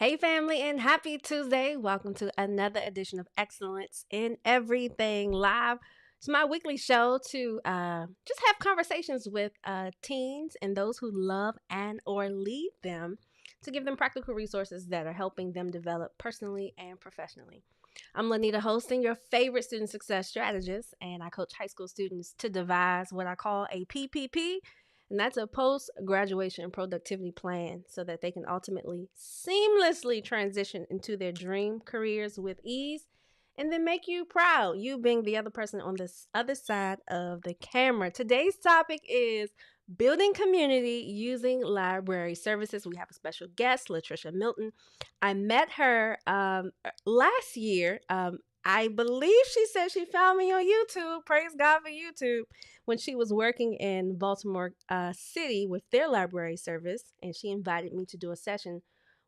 Hey, family, and happy Tuesday. Welcome to another edition of Excellence in Everything Live. It's my weekly show to just have conversations with teens and those who love and or lead them to give them practical resources that are helping them develop personally and professionally. I'm Linnita Hosten, your favorite student success strategist, and I coach high school students to devise what I call a PPP, and that's a post graduation productivity plan so that they can ultimately seamlessly transition into their dream careers with ease and then make you proud, you being the other person on this other side of the camera. Today's topic is building community using library services. We have a special guest, LaTrisha Milton. I met her last year. I believe she said she found me on YouTube. Praise God for YouTube. When she was working in Baltimore City with their library service, and she invited me to do a session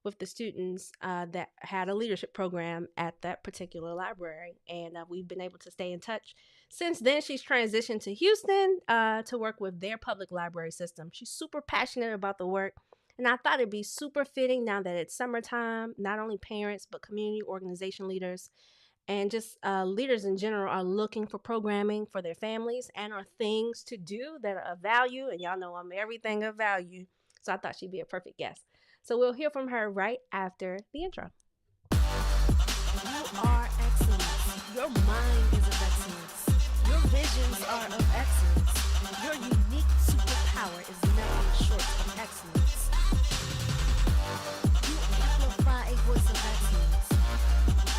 with the students that had a leadership program at that particular library. And we've been able to stay in touch. Since then, she's transitioned to Houston to work with their public library system. She's super passionate about the work. And I thought it'd be super fitting now that it's summertime, not only parents, but community organization leaders and just leaders in general are looking for programming for their families and are things to do that are of value. And y'all know I'm everything of value. So I thought she'd be a perfect guest. So we'll hear from her right after the intro. You are excellence. Your mind is of excellence. Your visions are of excellence. Your unique superpower is nothing short of excellence. You amplify a voice of excellence.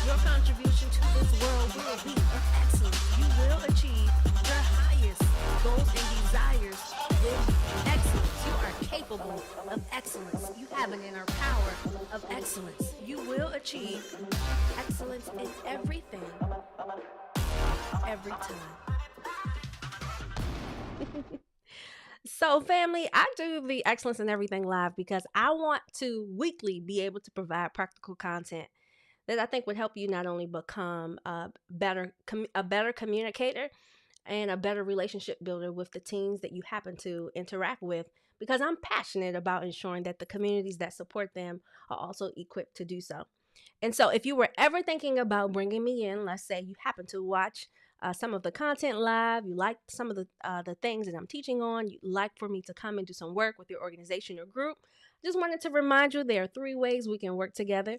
Your contribution to this world will be of excellence. You will achieve your highest goals and desires with excellence. You are capable of excellence. You have an inner power of excellence. You will achieve excellence in everything, every time. So, family, I do the Excellence in Everything Live because I want to weekly be able to provide practical content that I think would help you not only become a better communicator and a better relationship builder with the teens that you happen to interact with, because I'm passionate about ensuring that the communities that support them are also equipped to do so. And so if you were ever thinking about bringing me in, let's say you happen to watch some of the content live, you like some of the things that I'm teaching on, you'd like for me to come and do some work with your organization or group, just wanted to remind you there are 3 ways we can work together.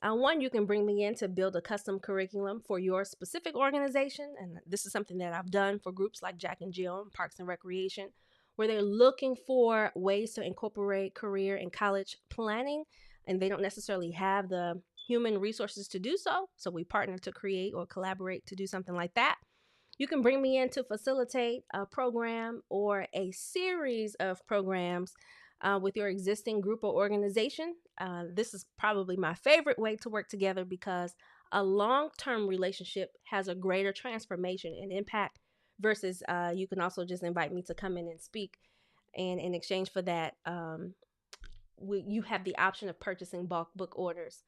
One, you can bring me in to build a custom curriculum for your specific organization. And this is something that I've done for groups like Jack and Jill and Parks and Recreation, where they're looking for ways to incorporate career and college planning, and they don't necessarily have the human resources to do so. So we partner to create or collaborate to do something like that. You can bring me in to facilitate a program or a series of programs with your existing group or organization. This is probably my favorite way to work together because a long-term relationship has a greater transformation and impact versus you can also just invite me to come in and speak. And in exchange for that, you have the option of purchasing bulk book orders.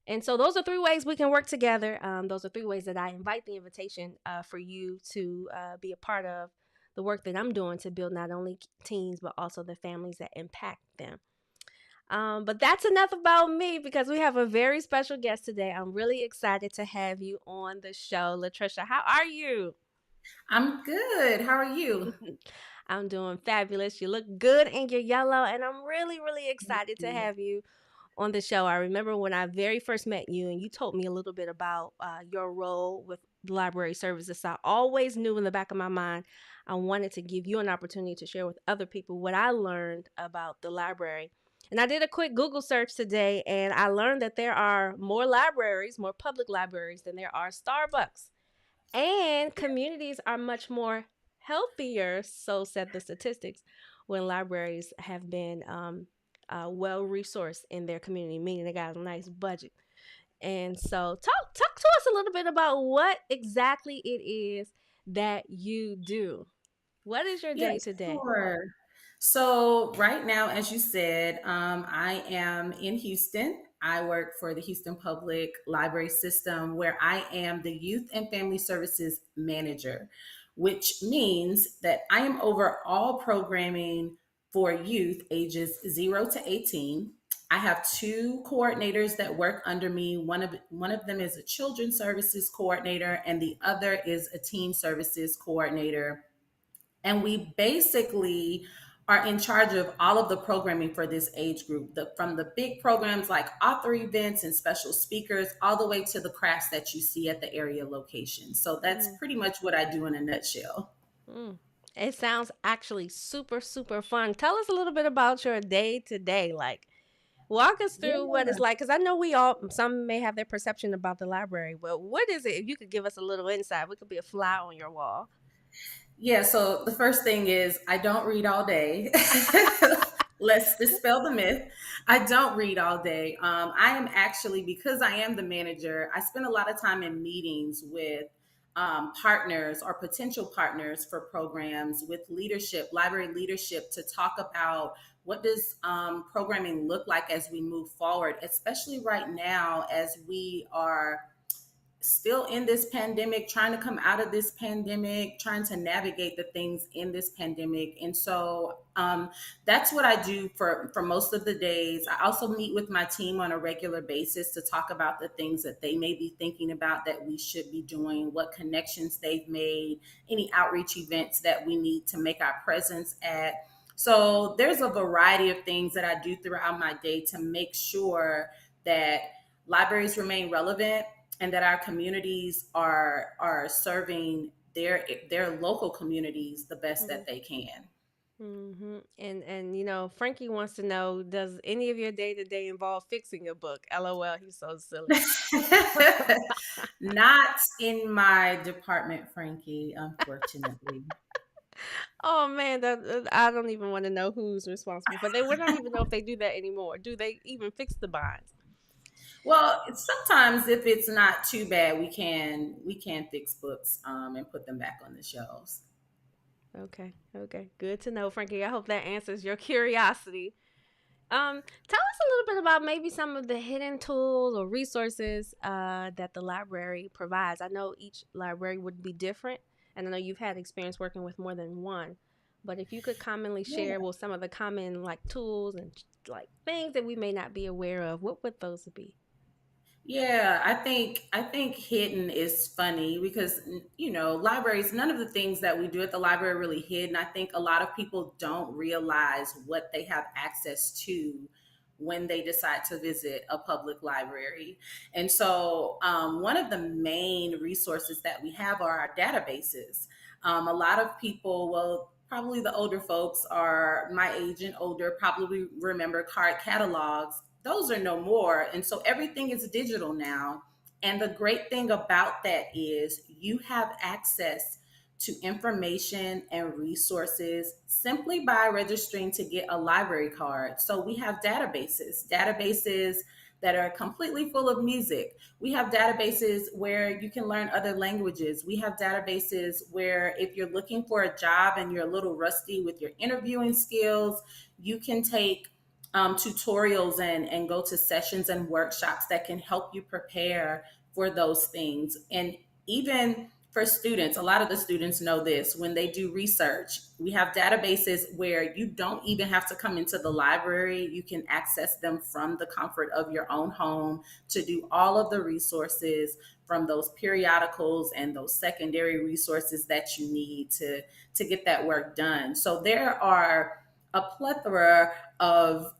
And so those are 3 ways we can work together. Those are 3 ways that I invite the invitation for you to be a part of the work that I'm doing to build not only teens, but also the families that impact them. But that's enough about me because we have a very special guest today. I'm really excited to have you on the show. LaTrisha, how are you? I'm good. How are you? I'm doing fabulous. You look good in your yellow, and I'm really, really Thank excited to you. have you on the show. I remember when I very first met you, and you told me a little bit about your role with the library services. So I always knew in the back of my mind I wanted to give you an opportunity to share with other people what I learned about the library. And I did a quick Google search today, and I learned that there are more libraries, more public libraries, than there are Starbucks. And communities are much more healthier, so said the statistics, when libraries have been well resourced in their community, meaning they got a nice budget. And so talk to us a little bit about what exactly it is that you do. What is your day Yes, to day? sure. So right now, as you said, I am in Houston. I work for the Houston Public Library System, where I am the Youth and Family Services Manager, which means that I am over all programming for youth ages 0 to 18 I have two coordinators that work under me. One of them is a children's services coordinator, and the other is a teen services coordinator. And we basically are in charge of all of the programming for this age group, from the big programs like author events and special speakers, all the way to the crafts that you see at the area location. So that's Mm, pretty much what I do in a nutshell. mm. It sounds actually super, super fun. Tell us a little bit about your day to day. Like, walk us Yeah. through what it's like, because I know we all, some may have their perception about the library, but what is it? If you could give us a little insight, we could be a fly on your wall. Yeah, so the first thing is I don't read all day. Let's dispel the myth. I don't read all day. I am actually, because I am the manager, I spend a lot of time in meetings with partners or potential partners for programs, with leadership, library leadership, to talk about what does programming look like as we move forward, especially right now as we are still in this pandemic, trying to come out of this pandemic, trying to navigate the things in this pandemic. And so that's what I do for most of the days. I also meet with my team on a regular basis to talk about the things that they may be thinking about that we should be doing, what connections they've made, any outreach events that we need to make our presence at. So there's a variety of things that I do throughout my day to make sure that libraries remain relevant and that our communities are serving their local communities the best that they can. Mm-hmm. And Frankie wants to know, does any of your day to day involve fixing a book? LOL, he's so silly. Not in my department, Frankie, unfortunately. Oh man, I don't even want to know who's responsible for. We don't even know if they do that anymore. Do they even fix the binds? Well, sometimes if it's not too bad, we can fix books and put them back on the shelves. Okay, okay, good to know, Frankie. I hope that answers your curiosity. Tell us a little bit about maybe some of the hidden tools or resources that the library provides. I know each library would be different, and I know you've had experience working with more than one. But if you could commonly share, well, some of the common like tools and like things that we may not be aware of, what would those be? Yeah, I think hidden is funny because libraries, none of the things that we do at the library are really hidden. I think a lot of people don't realize what they have access to when they decide to visit a public library. And so one of the main resources that we have are our databases. A lot of people, well, probably the older folks are my age and older, probably remember card catalogs. Those are no more. And so everything is digital now. And the great thing about that is you have access to information and resources simply by registering to get a library card. So we have databases that are completely full of music. We have databases where you can learn other languages. We have databases where if you're looking for a job and you're a little rusty with your interviewing skills, you can take tutorials and go to sessions and workshops that can help you prepare for those things. And even for students, a lot of the students know this when they do research. We have databases where you don't even have to come into the library. You can access them from the comfort of your own home to do all of the resources, from those periodicals and those secondary resources that you need to get that work done. So there are a plethora of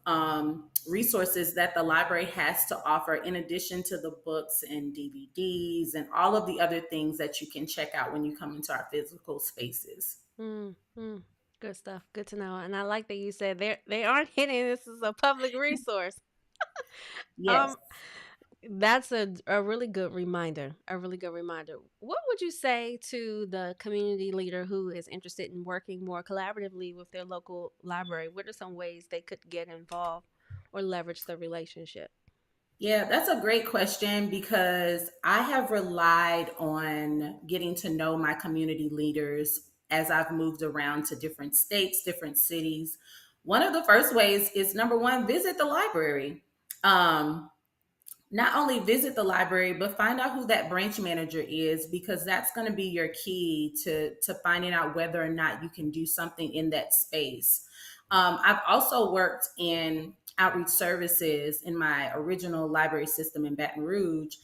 resources that the library has to offer, in addition to the books and DVDs and all of the other things that you can check out when you come into our physical spaces. Mm, mm. Good stuff. Good to know. And I like that you said they aren't hidden. This is a public resource. Yes. Um, that's a really good reminder. A really good reminder. What would you say to the community leader who is interested in working more collaboratively with their local library? What are some ways they could get involved or leverage the relationship? Yeah, that's a great question because I have relied on getting to know my community leaders as I've moved around to different states, different cities. One of the first ways is, number one, visit the library. Um, Not only visit the library, but find out who that branch manager is, because that's going to be your key to finding out whether or not you can do something in that space. I've also worked in outreach services in my original library system in Baton Rouge.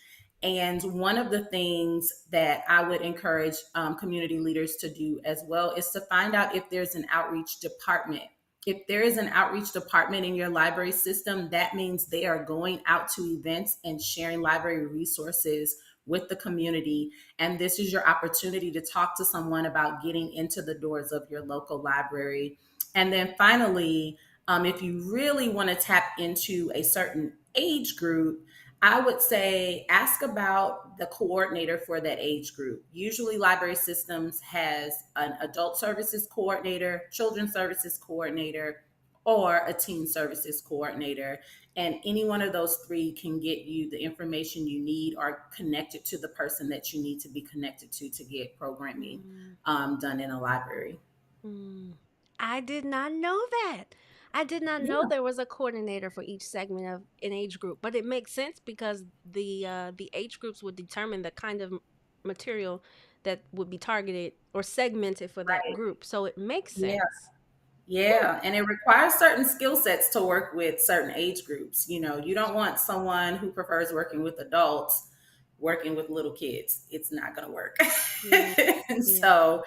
And one of the things that I would encourage community leaders to do as well is to find out if there's an outreach department. If there is an outreach department in your library system, that means they are going out to events and sharing library resources with the community. And this is your opportunity to talk to someone about getting into the doors of your local library. And then finally, if you really want to tap into a certain age group, I would say ask about the coordinator for that age group. Usually, library systems has an adult services coordinator, children's services coordinator, or a teen services coordinator. And any one of those three can get you the information you need or connect it to the person that you need to be connected to get programming Mm, done in a library. mm. I did not know that. I did not know Yeah, there was a coordinator for each segment of an age group, but it makes sense because the age groups would determine the kind of material that would be targeted or segmented for that right. group. So it makes Yeah. sense. Whew. Yeah, and it requires certain skill sets to work with certain age groups. You know, you don't want someone who prefers working with adults working with little kids. It's not going to work. Yeah. And Yeah. so,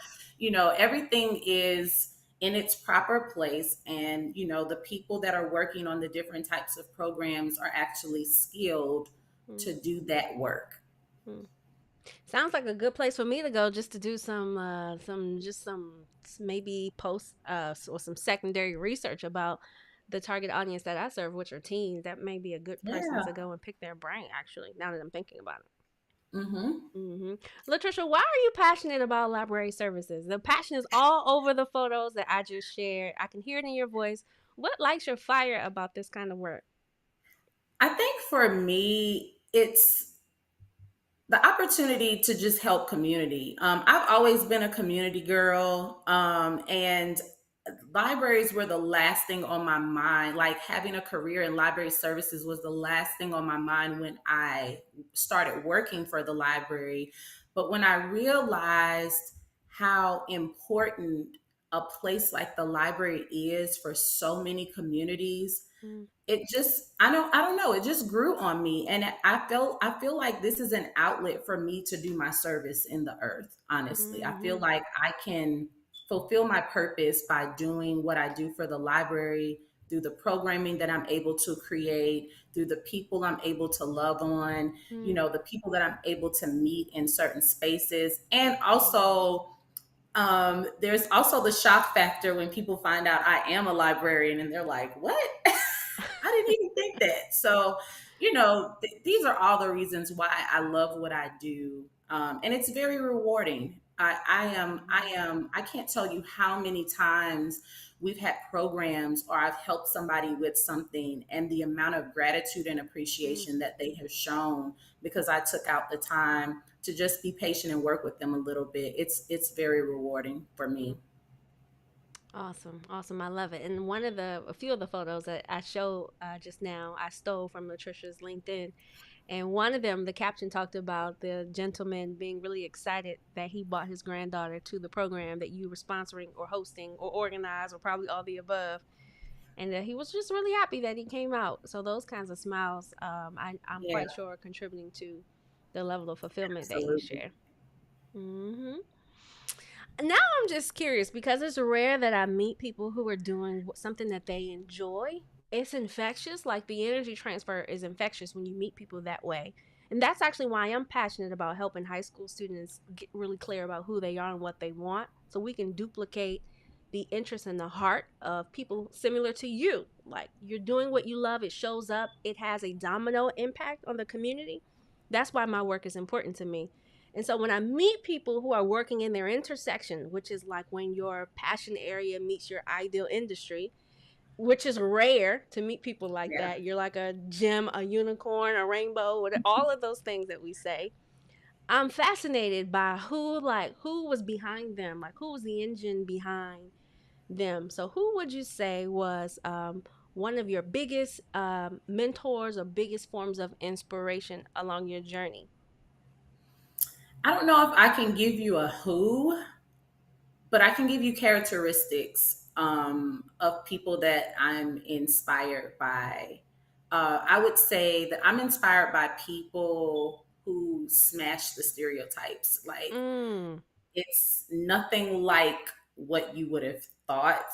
everything is in its proper place. And, the people that are working on the different types of programs are actually skilled Mm, to do that work. mm. Sounds like a good place for me to go just to do some maybe post or some secondary research about the target audience that I serve, which are teens. That may be a good person Yeah. to go and pick their brain. Actually, now that I'm thinking about it. Hmm. Latricia, why are you passionate about library services? The passion is all over the photos that I just shared. I can hear it in your voice. What lights your fire about this kind of work? I think for me, it's the opportunity to just help community. I've always been a community girl, and libraries were the last thing on my mind. Like having a career in library services was the last thing on my mind when I started working for the library. But when I realized how important a place like the library is for so many communities, Mm, it just I don't know, it just grew on me, and I feel like this is an outlet for me to do my service in the earth. Honestly, I feel mm-hmm, like I can fulfill my purpose by doing what I do for the library, through the programming that I'm able to create, through the people I'm able to love on, mm, the people that I'm able to meet in certain spaces. And mm, also, there's also the shock factor when people find out I am a librarian and they're like, what? I didn't even think that. So, these are all the reasons why I love what I do. And it's very rewarding. I can't tell you how many times we've had programs or I've helped somebody with something and the amount of gratitude and mm, appreciation that they have shown because I took out the time to just be patient and work with them a little bit. It's very rewarding for mm. me. Awesome, awesome. I love it. And a few of the photos that I showed just now, I stole from Latricia's LinkedIn. And one of them, the caption talked about the gentleman being really excited that he brought his granddaughter to the program that you were sponsoring or hosting or organized or probably all the above. And he was just really happy that he came out. So those kinds of smiles, I'm Yeah, quite sure are contributing to the level of fulfillment that you absolutely. share. Hmm. Now I'm just curious because it's rare that I meet people who are doing something that they enjoy. It's infectious. Like the energy transfer is infectious when you meet people that way. And that's actually why I'm passionate about helping high school students get really clear about who they are and what they want so we can duplicate the interest and the heart of people similar to you. Like you're doing what you love, it shows up, it has a domino impact on the community. That's why my work is important to me. And so when I meet people who are working in their intersection, which is like when your passion area meets your ideal industry, which is rare to meet people like Yeah. that. You're like a gem, a unicorn, a rainbow, all of those things that we say. I'm fascinated by who was behind them, like who was the engine behind them. So who would you say was one of your biggest mentors or biggest forms of inspiration along your journey? I don't know if I can give you a who, but I can give you characteristics. of people that I'm inspired by. I would say that I'm inspired by people who smash the stereotypes. Like, Mm. it's nothing like what you would have thought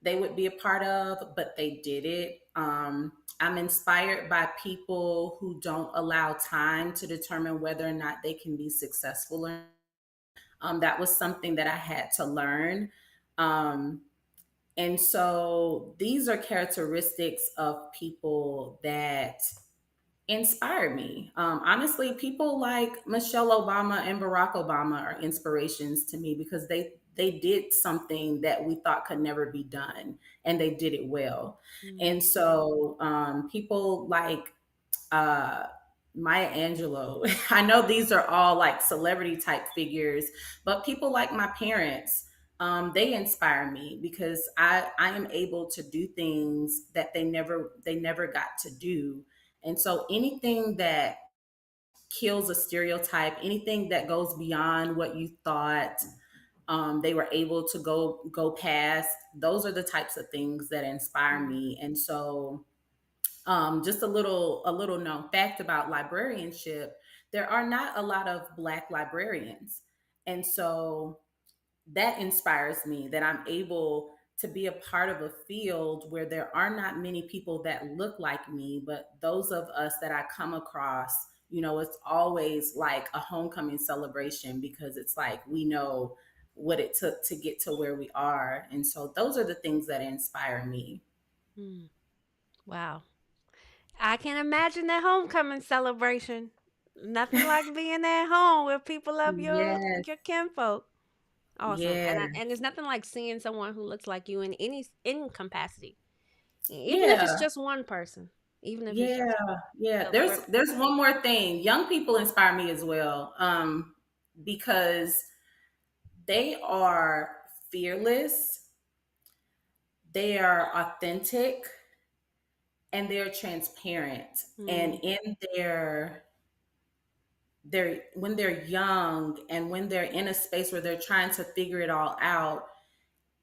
they would be a part of, but they did it. I'm inspired by people who don't allow time to determine whether or not they can be successful. That was something that I had to learn. Um, and so these are characteristics of people that inspire me. Honestly, people like Michelle Obama and Barack Obama are inspirations to me because they did something that we thought could never be done, and they did it well. Mm. And so people like uh, Maya Angelou. I know these are all like celebrity type figures, but people like my parents, they inspire me because I am able to do things that they never got to do. And so anything that kills a stereotype, anything that goes beyond what you thought they were able to go past, those are the types of things that inspire Mm. me. And so just a little known fact about librarianship: there are not a lot of Black librarians, and so that inspires me that I'm able to be a part of a field where there are not many people that look like me, but those of us that I come across, it's always like a homecoming celebration because it's like we know what it took to get to where we are. And so those are the things that inspire me. Mm. Wow. I can imagine that homecoming celebration. Nothing like being at home with people of Yes. your kinfolk. Awesome. Yeah. And there's nothing like seeing someone who looks like you in any capacity. Even if it's Yeah. just one person. Even if it's Yeah, just yeah. so There's one more thing. Young people inspire me as well, because they are fearless, they are authentic, and they're transparent. And mm, in their when they're young and when they're in a space where they're trying to figure it all out,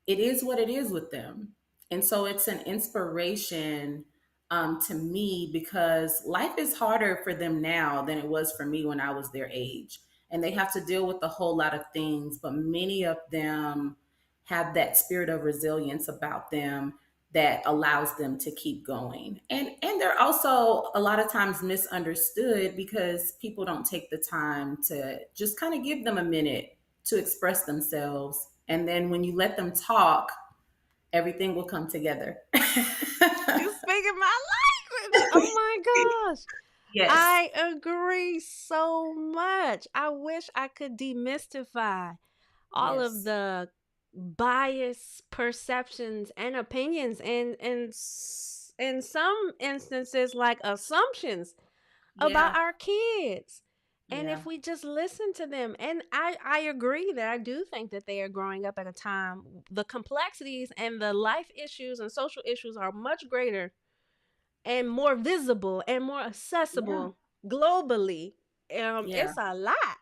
it is what it is with them. And so it's an inspiration to me because life is harder for them now than it was for me when I was their age. And they have to deal with a whole lot of things, but many of them have that spirit of resilience about them that allows them to keep going. And they're also a lot of times misunderstood because people don't take the time to just kind of give them a minute to express themselves. And then when you let them talk, everything will come together. you speaking my language. Oh my gosh. Yes. I agree so much. I wish I could demystify all of Yes. the bias perceptions and opinions and in some instances like assumptions about Yeah. our kids. And Yeah. if we just listen to them, and I agree that I do think that they are growing up at a time, the complexities and the life issues and social issues are much greater and more visible and more Yeah. accessible globally. Yeah. It's a lot.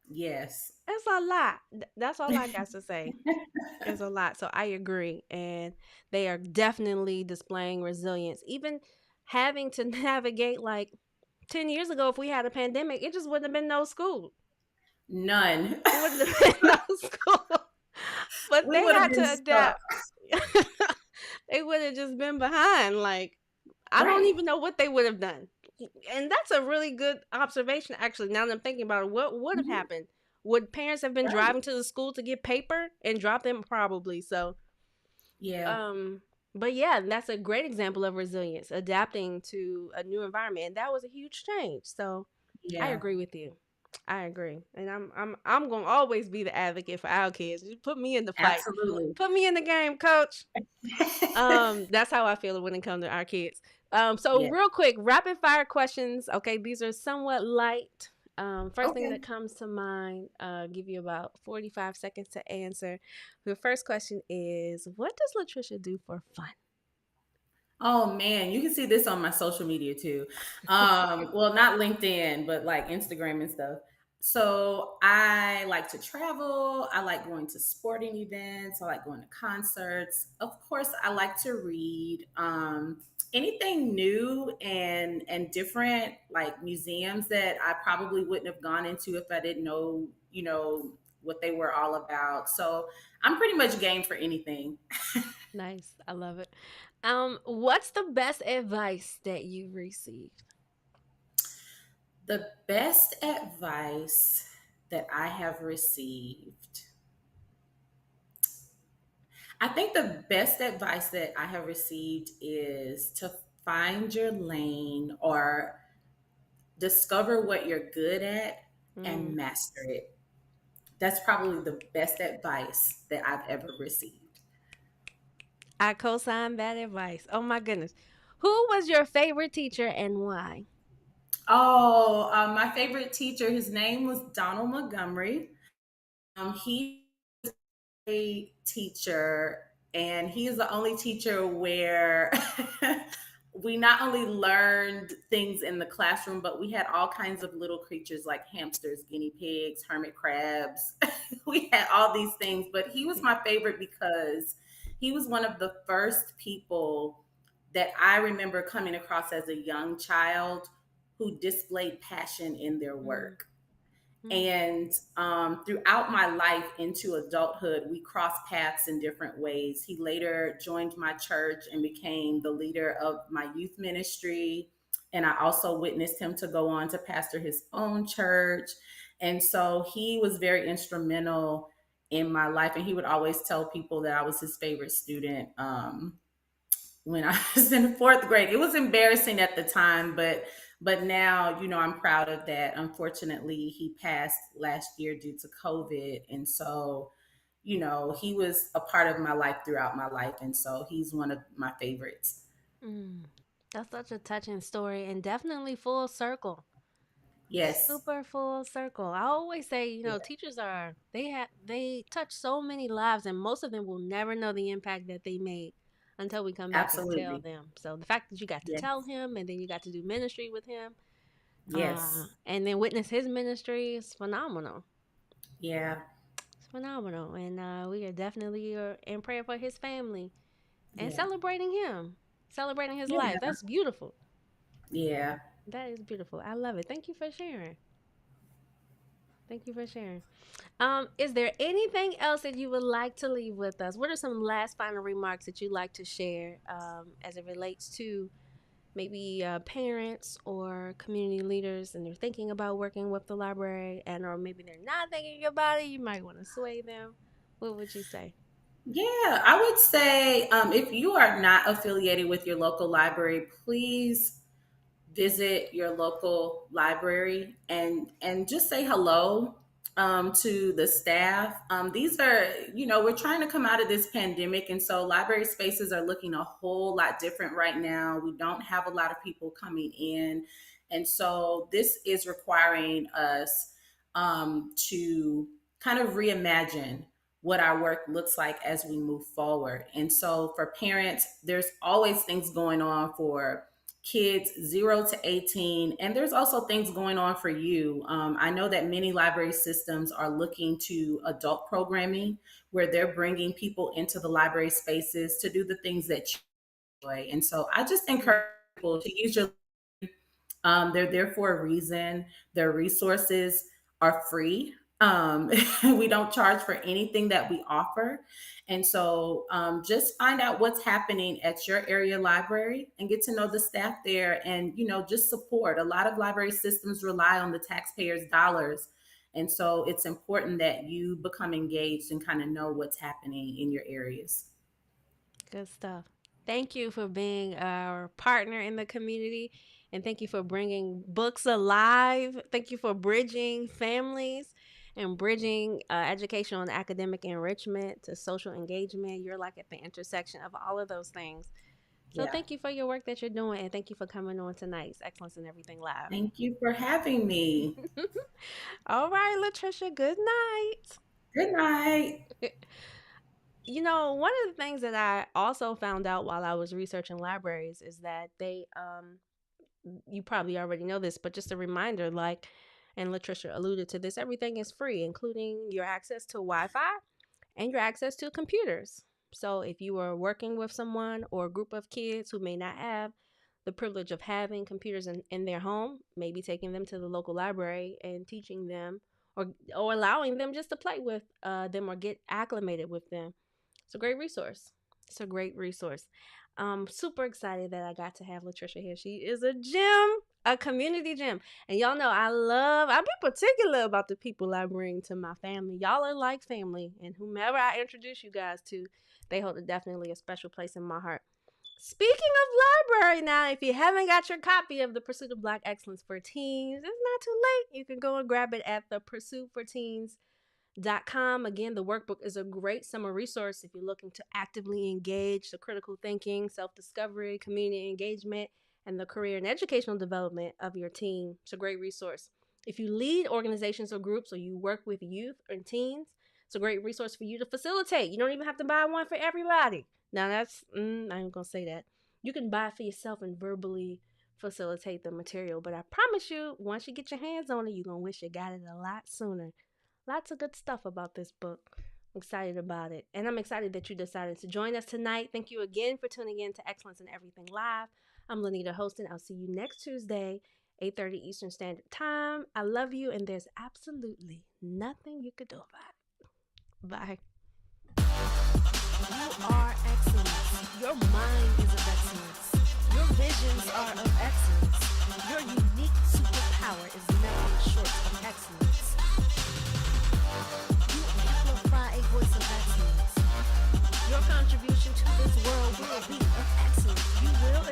Yes. It's a lot. That's all I got to say. It's a lot. So I agree. And they are definitely displaying resilience. Even having to navigate like 10 years ago, if we had a pandemic, it just wouldn't have been no school. None. It wouldn't have been no school. But We they would have had been to stuck. adapt. They would have just been behind. Like, I don't Right. even know what they would have done. And that's a really good observation, actually. Now that I'm thinking about it, what would have Mhm. happened? Would parents have been Right. driving to the school to get paper and drop them? Probably. So, Yeah. um, but yeah, that's a great example of resilience, adapting to a new environment, and that was a huge change. So, I Yeah. agree with you. I agree, and I'm gonna always be the advocate for our kids. You put me in the fight, Absolutely. put me in the game, coach. That's how I feel when it comes to our kids. So Yeah. real quick, rapid fire questions. Okay, these are somewhat light. First thing Okay. that comes to mind, give you about 45 seconds to answer. The first question is, what does Latricia do for fun? Oh man, you can see this on my social media too. Well, not LinkedIn, but like Instagram and stuff. So I like to travel. I like going to sporting events. I like going to concerts. Of course, I like to read. Anything new and different, like museums that I probably wouldn't have gone into if I didn't know, what they were all about. So I'm pretty much game for anything. Nice. I love it. What's the best advice that you received? The best advice that I have received, I think the best advice that I have received is to find your lane or discover what you're good at and Mm, master it. That's probably the best advice that I've ever received. I co-sign that advice. Oh my goodness. Who was your favorite teacher and why? Oh, my favorite teacher, his name was Donald Montgomery. He a teacher, and he is the only teacher where we not only learned things in the classroom, but we had all kinds of little creatures like hamsters, guinea pigs, hermit crabs. We had all these things, but he was my favorite because he was one of the first people that I remember coming across as a young child who displayed passion in their Mm, work. mm, And throughout my life into adulthood, we crossed paths in different ways. He later joined my church and became the leader of my youth ministry. And I also witnessed him to go on to pastor his own church. And so he was very instrumental in my life. And he would always tell people that I was his favorite student. When I was in the fourth grade. It was embarrassing at the time, but now, I'm proud of that. Unfortunately, he passed last year due to COVID. And so, he was a part of my life throughout my life. And so he's one of my favorites. mm. That's such a touching story and definitely full circle. Yes. Super full circle. I always say, Yeah, teachers they touch so many lives and most of them will never know the impact that they made until we come back and tell absolutely. them. So the fact that you got to Yes. tell him and then you got to do ministry with him, Yes. and then witness his ministry is phenomenal. Yeah. It's phenomenal. And we are definitely in prayer for his family and Yeah. celebrating his Yeah. life. That's beautiful. Yeah. That is beautiful. I love it. Thank you for sharing. Thank you for sharing. Is there anything else that you would like to leave with us? What are some last final remarks that you'd like to share as it relates to maybe parents or community leaders and they're thinking about working with the library and or maybe they're not thinking about it? You might want to sway them. What would you say? Yeah, I would say if you are not affiliated with your local library, please visit your local library and just say hello to the staff. These are, we're trying to come out of this pandemic, and so library spaces are looking a whole lot different right now. We don't have a lot of people coming in, and so this is requiring us to kind of reimagine what our work looks like as we move forward. And so for parents, there's always things going on for kids 0 to 18, and there's also things going on for you. I know that many library systems are looking to adult programming where they're bringing people into the library spaces to do the things that you enjoy. And so I just Mm, encourage people to use your they're there for a reason. Their resources are free. We don't charge for anything that we offer. And so just find out what's happening at your area library and get to know the staff there and, just support. A lot of library systems rely on the taxpayers' dollars. And so it's important that you become engaged and kind of know what's happening in your areas. good stuff. Thank you for being our partner in the community. And thank you for bringing books alive. Thank you for bridging families and bridging educational and academic enrichment to social engagement. You're like at the intersection of all of those things. So Yeah. thank you for your work that you're doing. And thank you for coming on tonight's Excellence in Everything Live. Thank you for having me. All right, Latricia, good night. Good night. One of the things that I also found out while I was researching libraries is that you probably already know this, but just a reminder, like And LaTrisha alluded to this. Everything is free, including your access to Wi-Fi and your access to computers. So if you are working with someone or a group of kids who may not have the privilege of having computers in their home, maybe taking them to the local library and teaching them, or allowing them just to play with them or get acclimated with them. It's a great resource. It's a great resource. Super excited that I got to have LaTrisha here. She is a gem, a community gem. And y'all know I'm particular about the people I bring to my family. Y'all are like family. And whomever I introduce you guys to, they hold definitely a special place in my heart. Speaking of library now, if you haven't got your copy of The Pursuit of Black Excellence for Teens, it's not too late. You can go and grab it at thepursuitforteens.com. Again, the workbook is a great summer resource if you're looking to actively engage the critical thinking, self-discovery, community engagement, and the career and educational development of your teen. It's a great resource. If you lead organizations or groups, or you work with youth and teens, it's a great resource for you to facilitate. You don't even have to buy one for everybody. Now that's, I ain't gonna say that. You can buy it for yourself and verbally facilitate the material. But I promise you, once you get your hands on it, you're gonna wish you got it a lot sooner. Lots of good stuff about this book. I'm excited about it. And I'm excited that you decided to join us tonight. Thank you again for tuning in to Excellence in Everything Live. I'm Linnita Hosten. I'll see you next Tuesday, 8:30 Eastern Standard Time. I love you, and there's absolutely nothing you could do about it. Bye. You are excellence. Your mind is of excellence. Your visions are of excellence. Your unique superpower is nothing short of excellence. You amplify a voice of excellence. Your contribution to this world will be of excellence. You will